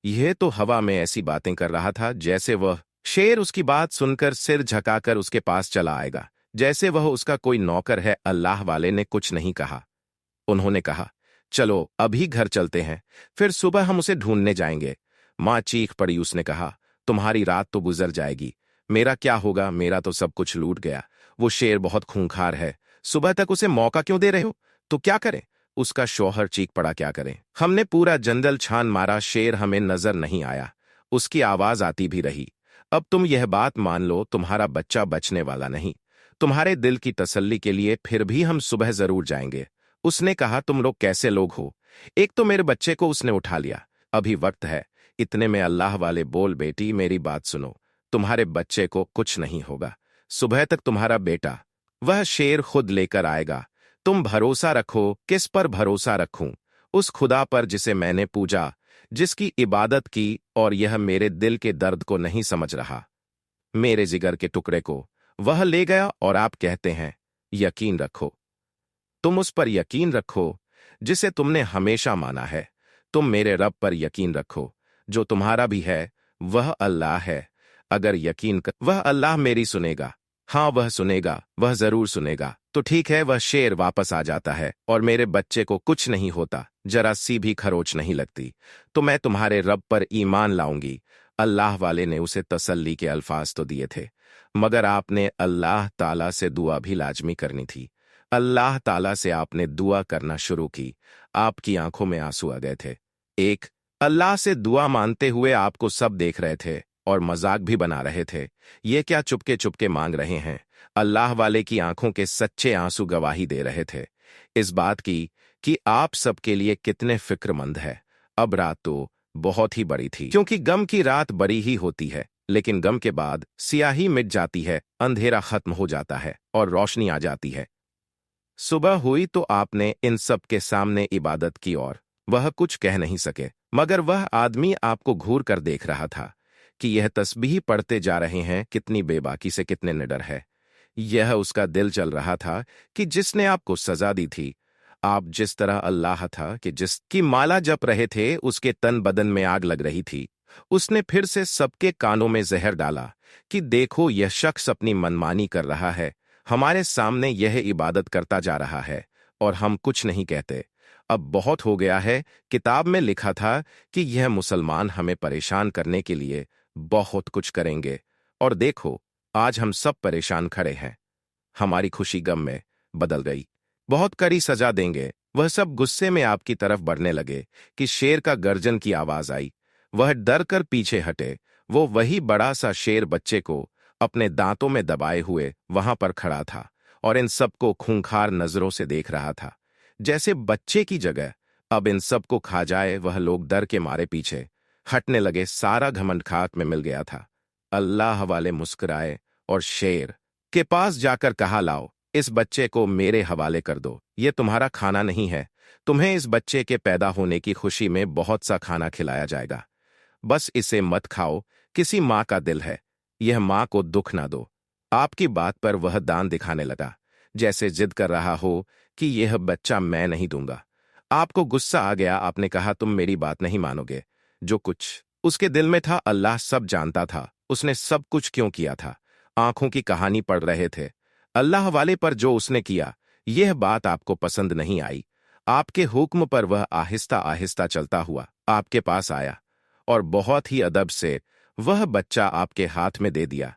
यह तो हवा में ऐसी बातें कर रहा था जैसे वह शेर उसकी बात सुनकर सिर झुकाकर उसके पास चला आएगा, जैसे वह उसका कोई नौकर है। अल्लाह वाले ने कुछ नहीं कहा। उन्होंने कहा, चलो अभी घर चलते हैं, फिर सुबह हम उसे ढूंढने जाएंगे। मां चीख पड़ी, उसने कहा, तुम्हारी रात तो गुजर जाएगी, मेरा क्या होगा? मेरा तो सब कुछ लूट गया। वो शेर बहुत खूंखार है, सुबह तक उसे मौका क्यों दे रहे हो? तो क्या करें? उसका शौहर चीख पड़ा, क्या करें? हमने पूरा जंगल छान मारा, शेर हमें नजर नहीं आया। उसकी आवाज आती भी रही। अब तुम यह बात मान लो, तुम्हारा बच्चा बचने वाला नहीं। तुम्हारे दिल की तसल्ली के लिए फिर भी हम सुबह जरूर जाएंगे। उसने कहा, तुम लोग कैसे लोग हो? एक तो मेरे बच्चे को उसने उठा लिया, अभी वक्त है। इतने में अल्लाह वाले बोल, बेटी मेरी बात सुनो, तुम्हारे बच्चे को कुछ नहीं होगा। सुबह तक तुम्हारा बेटा वह शेर खुद लेकर आएगा। तुम भरोसा रखो। किस पर भरोसा रखूं? उस खुदा पर जिसे मैंने पूजा, जिसकी इबादत की, और यह मेरे दिल के दर्द को नहीं समझ रहा, मेरे जिगर के टुकड़े को वह ले गया। और आप कहते हैं यकीन रखो। तुम उस पर यकीन रखो जिसे तुमने हमेशा माना है। तुम मेरे रब पर यकीन रखो जो तुम्हारा भी है, वह अल्लाह है। अगर यकीन कर, वह अल्लाह मेरी सुनेगा। हाँ, वह सुनेगा, वह जरूर सुनेगा। तो ठीक है, वह शेर वापस आ जाता है और मेरे बच्चे को कुछ नहीं होता, जरा सी भी खरोच नहीं लगती, तो मैं तुम्हारे रब पर ईमान लाऊंगी। अल्लाह वाले ने उसे तसल्ली के अल्फाज तो दिए थे, मगर आपने अल्लाह ताला से दुआ भी लाजमी करनी थी। अल्लाह ताला से आपने दुआ करना शुरू की, आपकी आंखों में आंसू आ गए थे। एक, अल्लाह से दुआ मानते हुए आपको सब देख रहे थे और मजाक भी बना रहे थे। ये क्या चुपके चुपके मांग रहे हैं? अल्लाह वाले की आंखों के सच्चे आंसू गवाही दे रहे थे इस बात की कि आप सबके लिए कितने फिक्रमंद है। अब रात तो बहुत ही बड़ी थी, क्योंकि गम की रात बड़ी ही होती है, लेकिन गम के बाद सियाही मिट जाती है, अंधेरा खत्म हो जाता है और रोशनी आ जाती है। सुबह हुई तो आपने इन सब के सामने इबादत की और वह कुछ कह नहीं सके, मगर वह आदमी आपको घूर कर देख रहा था कि यह तस्बीह पढ़ते जा रहे हैं, कितनी बेबाकी से, कितने निडर है। यह उसका दिल चल रहा था कि जिसने आपको सजा दी थी, आप जिस तरह अल्लाह था कि जिसकी माला जप रहे थे उसके तन बदन में आग लग रही थी, उसने फिर से सबके कानों में जहर डाला कि देखो यह शख्स अपनी मनमानी कर रहा है, हमारे सामने यह इबादत करता जा रहा है और हम कुछ नहीं कहते। अब बहुत हो गया है। किताब में लिखा था कि यह मुसलमान हमें परेशान करने के लिए बहुत कुछ करेंगे, और देखो आज हम सब परेशान खड़े हैं। हमारी खुशी गम में बदल गई। बहुत कड़ी सजा देंगे। वह सब गुस्से में आपकी तरफ बढ़ने लगे कि शेर का गर्जन की आवाज आई। वह डर कर पीछे हटे। वो वही बड़ा सा शेर बच्चे को अपने दांतों में दबाए हुए वहां पर खड़ा था और इन सबको खूंखार नजरों से देख रहा था, जैसे बच्चे की जगह अब इन सबको खा जाए। वह लोग डर के मारे पीछे हटने लगे। सारा घमंड खाक में मिल गया था। अल्लाह वाले मुस्कुराए और शेर के पास जाकर कहा, लाओ इस बच्चे को मेरे हवाले कर दो। ये तुम्हारा खाना नहीं है। तुम्हें इस बच्चे के पैदा होने की खुशी में बहुत सा खाना खिलाया जाएगा, बस इसे मत खाओ। किसी माँ का दिल है, यह माँ को दुख ना दो। आपकी बात पर वह दान दिखाने लगा, जैसे जिद कर रहा हो कि यह बच्चा मैं नहीं दूंगा। आपको गुस्सा आ गया। आपने कहा, तुम मेरी बात नहीं मानोगे। जो कुछ उसके दिल में था अल्लाह सब जानता था। उसने सब कुछ क्यों किया था? आंखों की कहानी पढ़ रहे थे। अल्लाह वाले पर जो उसने किया, यह बात आपको पसंद नहीं आई। आपके हुक्म पर वह आहिस्ता आहिस्ता चलता हुआ आपके पास आया और बहुत ही अदब से वह बच्चा आपके हाथ में दे दिया।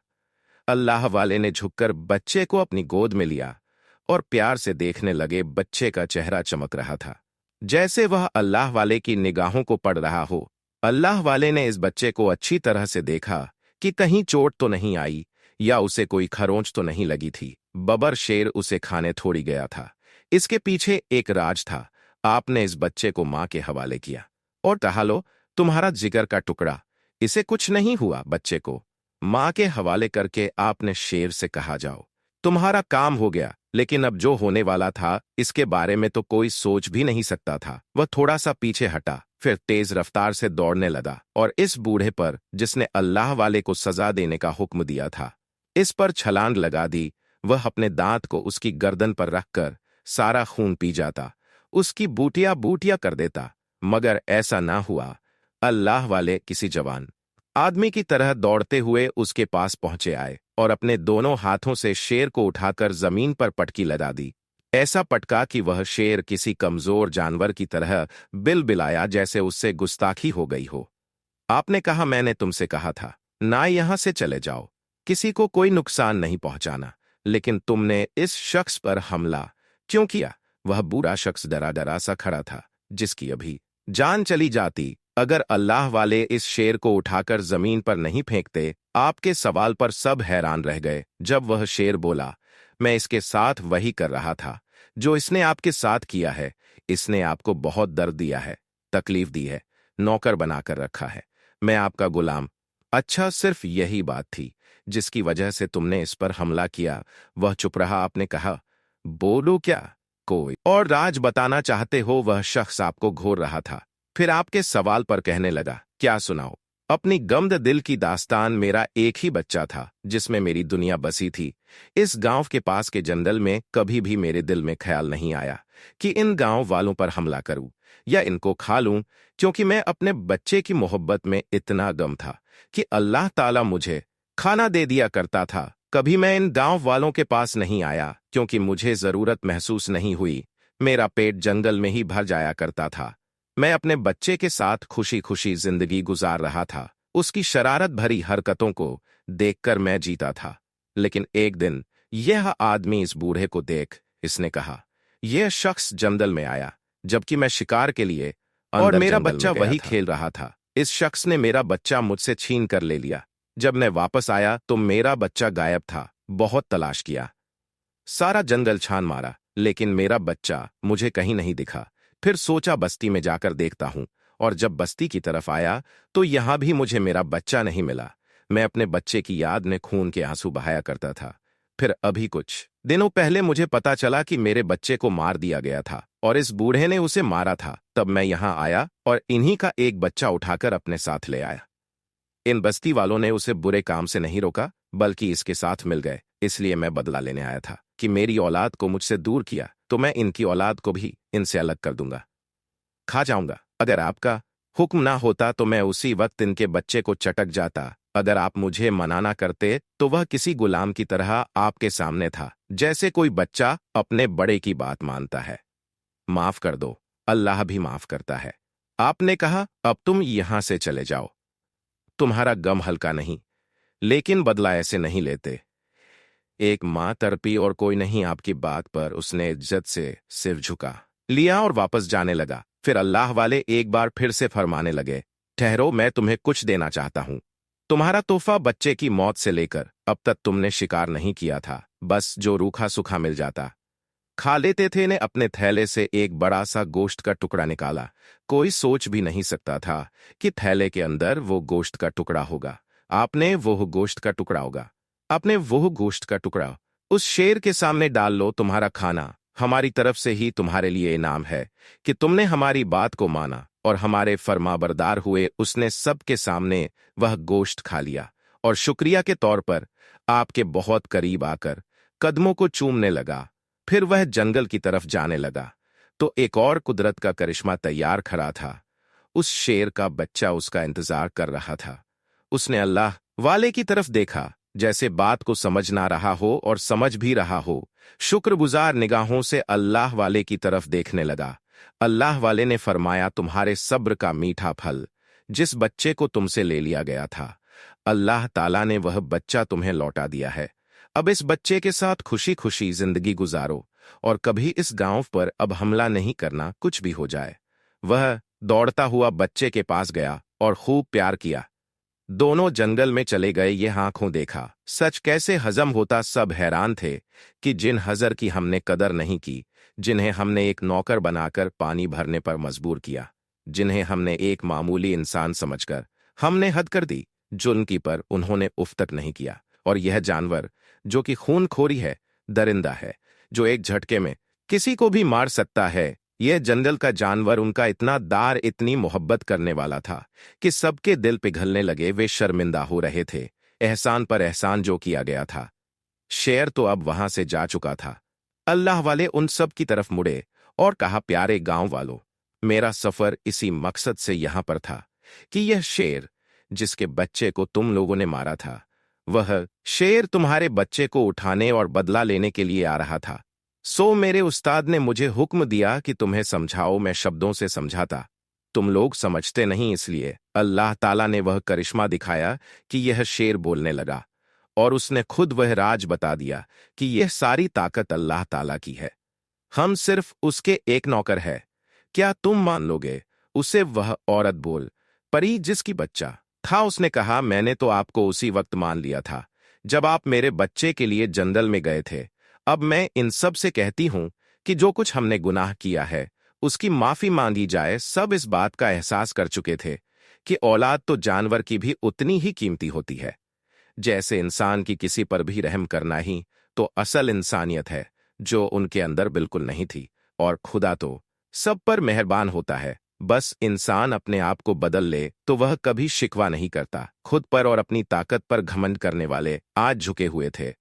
अल्लाह वाले ने झुककर बच्चे को अपनी गोद में लिया और प्यार से देखने लगे। बच्चे का चेहरा चमक रहा था, जैसे वह अल्लाह वाले की निगाहों को पढ़ रहा हो। अल्लाह वाले ने इस बच्चे को अच्छी तरह से देखा कि कहीं चोट तो नहीं आई या उसे कोई खरोंच तो नहीं लगी थी। बबर शेर उसे खाने थोड़ी गया था। इसके पीछे एक राज था। आपने इस बच्चे को मां के हवाले किया और कहा, लो तुम्हारा जिगर का टुकड़ा, इसे कुछ नहीं हुआ। बच्चे को मां के हवाले करके आपने शेर से कहा, जाओ, तुम्हारा काम हो गया। लेकिन अब जो होने वाला था, इसके बारे में तो कोई सोच भी नहीं सकता था। वह थोड़ा सा पीछे हटा, फिर तेज रफ्तार से दौड़ने लगा और इस बूढ़े पर, जिसने अल्लाह वाले को सजा देने का हुक्म दिया था, इस पर छलांग लगा दी। वह अपने दांत को उसकी गर्दन पर रखकर सारा खून पी जाता, उसकी बूटियां बूटियां कर देता, मगर ऐसा ना हुआ। अल्लाह वाले किसी जवान आदमी की तरह दौड़ते हुए उसके पास पहुंचे आए और अपने दोनों हाथों से शेर को उठाकर जमीन पर पटकी लगा दी। ऐसा पटका कि वह शेर किसी कमजोर जानवर की तरह बिलबिलाया, जैसे उससे गुस्ताखी हो गई हो। आपने कहा, मैंने तुमसे कहा था ना, यहां से चले जाओ, किसी को कोई नुकसान नहीं पहुंचाना, लेकिन तुमने इस शख्स पर हमला क्यों किया? वह बूढ़ा शख्स डरा डरा सा खड़ा था, जिसकी अभी जान चली जाती अगर अल्लाह वाले इस शेर को उठाकर जमीन पर नहीं फेंकते। आपके सवाल पर सब हैरान रह गए। जब वह शेर बोला, मैं इसके साथ वही कर रहा था जो इसने आपके साथ किया है। इसने आपको बहुत दर्द दिया है, तकलीफ दी है, नौकर बनाकर रखा है, मैं आपका गुलाम। अच्छा, सिर्फ यही बात थी जिसकी वजह से तुमने इस पर हमला किया? वह चुप रहा। आपने कहा, बोलो क्या कोई और राज बताना चाहते हो? वह शख्स आपको घूर रहा था, फिर आपके सवाल पर कहने लगा, क्या सुनाओ अपनी गम्द दिल की दास्तान। मेरा एक ही बच्चा था जिसमें मेरी दुनिया बसी थी। इस गांव के पास के जंगल में कभी भी मेरे दिल में ख्याल नहीं आया कि इन गांव वालों पर हमला करूं या इनको खा लूं, क्योंकि मैं अपने बच्चे की मोहब्बत में इतना गम था कि अल्लाह ताला मुझे खाना दे दिया करता था। कभी मैं इन गांव वालों के पास नहीं आया क्योंकि मुझे जरूरत महसूस नहीं हुई। मेरा पेट जंगल में ही भर जाया करता था। मैं अपने बच्चे के साथ खुशी खुशी जिंदगी गुजार रहा था। उसकी शरारत भरी हरकतों को देखकर मैं जीता था। लेकिन एक दिन यह आदमी इस बूढ़े को देख इसने कहा, यह शख्स जंगल में आया जबकि मैं शिकार के लिए और मेरा बच्चा वही खेल रहा था। इस शख्स ने मेरा बच्चा मुझसे छीन कर ले लिया। जब मैं वापस आया तो मेरा बच्चा गायब था। बहुत तलाश किया, सारा जंगल छान मारा, लेकिन मेरा बच्चा मुझे कहीं नहीं दिखा। फिर सोचा बस्ती में जाकर देखता हूं, और जब बस्ती की तरफ आया तो यहां भी मुझे मेरा बच्चा नहीं मिला। मैं अपने बच्चे की याद में खून के आंसू बहाया करता था। फिर अभी कुछ दिनों पहले मुझे पता चला कि मेरे बच्चे को मार दिया गया था और इस बूढ़े ने उसे मारा था। तब मैं यहां आया और इन्हीं का एक बच्चा उठाकर अपने साथ ले आया। इन बस्ती वालों ने उसे बुरे काम से नहीं रोका, बल्कि इसके साथ मिल गए। इसलिए मैं बदला लेने आया था कि मेरी औलाद को मुझसे दूर किया तो मैं इनकी औलाद को भी इनसे अलग कर दूंगा, खा जाऊंगा। अगर आपका हुक्म ना होता तो मैं उसी वक्त इनके बच्चे को चटक जाता। अगर आप मुझे मना ना करते तो वह किसी गुलाम की तरह आपके सामने था, जैसे कोई बच्चा अपने बड़े की बात मानता है। माफ कर दो, अल्लाह भी माफ करता है। आपने कहा, अब तुम यहां से चले जाओ, तुम्हारा गम हल्का नहीं, लेकिन बदला ऐसे नहीं लेते। एक मां तड़पी और कोई नहीं आपकी बात पर। उसने इज्जत से सिर झुका लिया और वापस जाने लगा। फिर अल्लाह वाले एक बार फिर से फरमाने लगे, ठहरो, मैं तुम्हें कुछ देना चाहता हूं। तुम्हारा तोहफा बच्चे की मौत से लेकर अब तक तुमने शिकार नहीं किया था, बस जो रूखा सूखा मिल जाता खा लेते थे। ने अपने थैले से एक बड़ा सा गोश्त का टुकड़ा निकाला। कोई सोच भी नहीं सकता था कि थैले के अंदर वो गोश्त का टुकड़ा होगा। आपने वो गोश्त का टुकड़ा होगा अपने वो गोश्त का टुकड़ा उस शेर के सामने डाल लो। तुम्हारा खाना हमारी तरफ से ही तुम्हारे लिए इनाम है कि तुमने हमारी बात को माना और हमारे फरमाबरदार हुए। उसने सबके सामने वह गोश्त खा लिया और शुक्रिया के तौर पर आपके बहुत करीब आकर कदमों को चूमने लगा। फिर वह जंगल की तरफ जाने लगा तो एक और कुदरत का करिश्मा तैयार खड़ा था। उस शेर का बच्चा उसका इंतजार कर रहा था। उसने अल्लाह वाले की तरफ देखा जैसे बात को समझ ना रहा हो और समझ भी रहा हो। शुक्रगुजार निगाहों से अल्लाह वाले की तरफ देखने लगा। अल्लाह वाले ने फरमाया, तुम्हारे सब्र का मीठा फल, जिस बच्चे को तुमसे ले लिया गया था, अल्लाह ताला ने वह बच्चा तुम्हें लौटा दिया है। अब इस बच्चे के साथ खुशी खुशी जिंदगी गुजारो और कभी इस गांव पर अब हमला नहीं करना, कुछ भी हो जाए। वह दौड़ता हुआ बच्चे के पास गया और खूब प्यार किया। दोनों जंगल में चले गए। ये आंखों देखा, सच कैसे हजम होता। सब हैरान थे कि जिन हजर की हमने कदर नहीं की, जिन्हें हमने एक नौकर बनाकर पानी भरने पर मजबूर किया, जिन्हें हमने एक मामूली इंसान समझकर हमने हद कर दी, जुल्म की पर उन्होंने उफ तक नहीं किया। और यह जानवर जो कि खूनखोरी है, दरिंदा है, जो एक झटके में किसी को भी मार सकता है, यह जंगल का जानवर उनका इतना दार, इतनी मोहब्बत करने वाला था कि सबके दिल पिघलने लगे। वे शर्मिंदा हो रहे थे एहसान पर एहसान जो किया गया था। शेर तो अब वहां से जा चुका था। अल्लाह वाले उन सब की तरफ मुड़े और कहा, प्यारे गांव वालों, मेरा सफर इसी मकसद से यहां पर था कि यह शेर जिसके बच्चे को तुम लोगों ने मारा था, वह शेर तुम्हारे बच्चे को उठाने और बदला लेने के लिए आ रहा था। सो मेरे उस्ताद ने मुझे हुक्म दिया कि तुम्हें समझाओ। मैं शब्दों से समझाता, तुम लोग समझते नहीं, इसलिए अल्लाह ताला ने वह करिश्मा दिखाया कि यह शेर बोलने लगा और उसने खुद वह राज बता दिया कि यह सारी ताकत अल्लाह ताला की है। हम सिर्फ उसके एक नौकर है। क्या तुम मान लोगे? उसे वह औरत बोल परी जिसकी बच्चा था। उसने कहा, मैंने तो आपको उसी वक्त मान लिया था जब आप मेरे बच्चे के लिए जंगल में गए थे। अब मैं इन सब से कहती हूं कि जो कुछ हमने गुनाह किया है उसकी माफी मांगी जाए। सब इस बात का एहसास कर चुके थे कि औलाद तो जानवर की भी उतनी ही कीमती होती है। जैसे इंसान की किसी पर भी रहम करना ही तो असल इंसानियत है, जो उनके अंदर बिल्कुल नहीं थी। और खुदा तो सब पर मेहरबान होता है। बस इंसान अपने आप को बदल ले तो वह कभी शिकवा नहीं करता। खुद पर और अपनी ताकत पर घमंड करने वाले आज झुके हुए थे।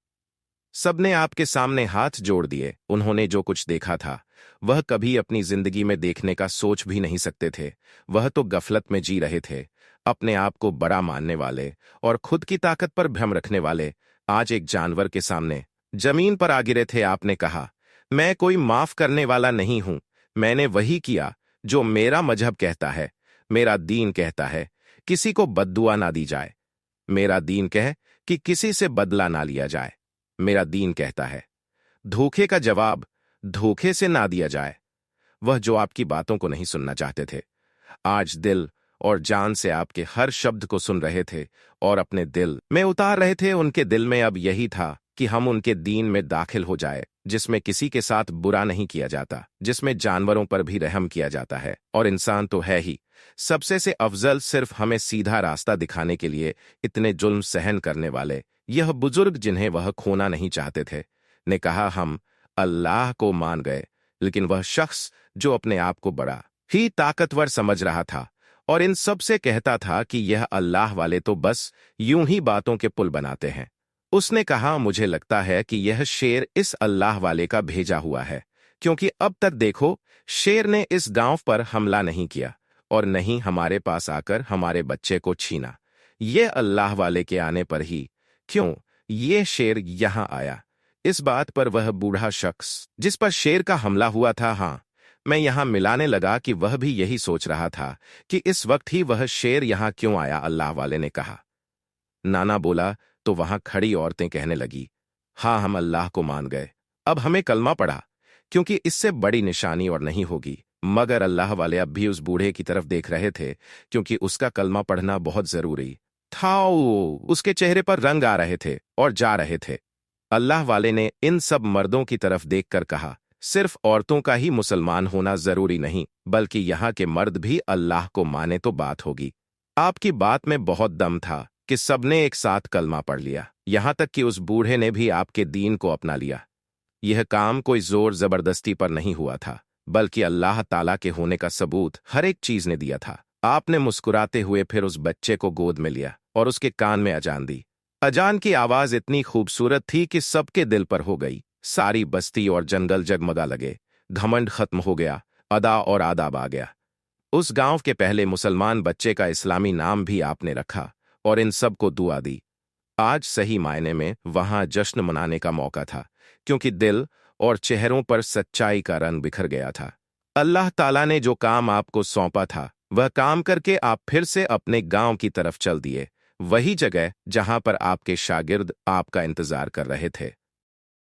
सबने आपके सामने हाथ जोड़ दिए। उन्होंने जो कुछ देखा था वह कभी अपनी जिंदगी में देखने का सोच भी नहीं सकते थे। वह तो गफलत में जी रहे थे। अपने आप को बड़ा मानने वाले और खुद की ताकत पर भ्रम रखने वाले आज एक जानवर के सामने जमीन पर आ गिरे थे। आपने कहा, मैं कोई माफ करने वाला नहीं हूं। मैंने वही किया जो मेरा मजहब कहता है, मेरा दीन कहता है, किसी को बद्दुआ ना दी जाए। मेरा दीन कह कि किसी से बदला ना लिया जाए। मेरा दीन कहता है धोखे का जवाब धोखे से ना दिया जाए। वह जो आपकी बातों को नहीं सुनना चाहते थे, आज दिल और जान से आपके हर शब्द को सुन रहे थे और अपने दिल में उतार रहे थे। उनके दिल में अब यही था कि हम उनके दीन में दाखिल हो जाए, जिसमें किसी के साथ बुरा नहीं किया जाता, जिसमें जानवरों पर भी रहम किया जाता है और इंसान तो है ही सबसे से अफजल। सिर्फ हमें सीधा रास्ता दिखाने के लिए इतने जुल्म सहन करने वाले यह बुजुर्ग, जिन्हें वह खोना नहीं चाहते थे, ने कहा, हम अल्लाह को मान गए। लेकिन वह शख्स जो अपने आप को बड़ा ही ताकतवर समझ रहा था और इन सब से कहता था कि यह अल्लाह वाले तो बस यूं ही बातों के पुल बनाते हैं, उसने कहा, मुझे लगता है कि यह शेर इस अल्लाह वाले का भेजा हुआ है, क्योंकि अब तक देखो, शेर ने इस गांव पर हमला नहीं किया और नहीं हमारे पास आकर हमारे बच्चे को छीना। ये अल्लाह वाले के आने पर ही क्यों ये शेर यहां आया। इस बात पर वह बूढ़ा शख्स जिस पर शेर का हमला हुआ था, हाँ, मैं यहां मिलाने लगा कि वह भी यही सोच रहा था कि इस वक्त ही वह शेर यहां क्यों आया। अल्लाह वाले ने कहा। नाना बोला तो वहां खड़ी औरतें कहने लगी, हाँ, हम अल्लाह को मान गए। अब हमें कलमा पड़ा, क्योंकि इससे बड़ी निशानी और नहीं होगी। मगर अल्लाह वाले अब भी उस बूढ़े की तरफ देख रहे थे, क्योंकि उसका कलमा पढ़ना बहुत जरूरी था। उसके चेहरे पर रंग आ रहे थे और जा रहे थे। अल्लाह वाले ने इन सब मर्दों की तरफ देखकर कहा, सिर्फ औरतों का ही मुसलमान होना जरूरी नहीं, बल्कि यहाँ के मर्द भी अल्लाह को माने तो बात होगी। आपकी बात में बहुत दम था कि सबने एक साथ कलमा पढ़ लिया, यहां तक कि उस बूढ़े ने भी आपके दीन को अपना लिया। यह काम कोई जोर जबरदस्ती पर नहीं हुआ था, बल्कि अल्लाह ताला के होने का सबूत हर एक चीज ने दिया था। आपने मुस्कुराते हुए फिर उस बच्चे को गोद में लिया और उसके कान में अजान दी। अजान की आवाज इतनी खूबसूरत थी कि सबके दिल पर हो गई। सारी बस्ती और जंगल जगमगा लगे। घमंड खत्म हो गया, अदा और आदाब आ गया। उस गांव के पहले मुसलमान बच्चे का इस्लामी नाम भी आपने रखा और इन सब को दुआ दी। आज सही मायने में वहां जश्न मनाने का मौका था, क्योंकि दिल और चेहरों पर सच्चाई का रंग बिखर गया था। अल्लाह ताला ने जो काम आपको सौंपा था, वह काम करके आप फिर से अपने गांव की तरफ चल दिए, वही जगह जहां पर आपके शागिर्द आपका इंतजार कर रहे थे।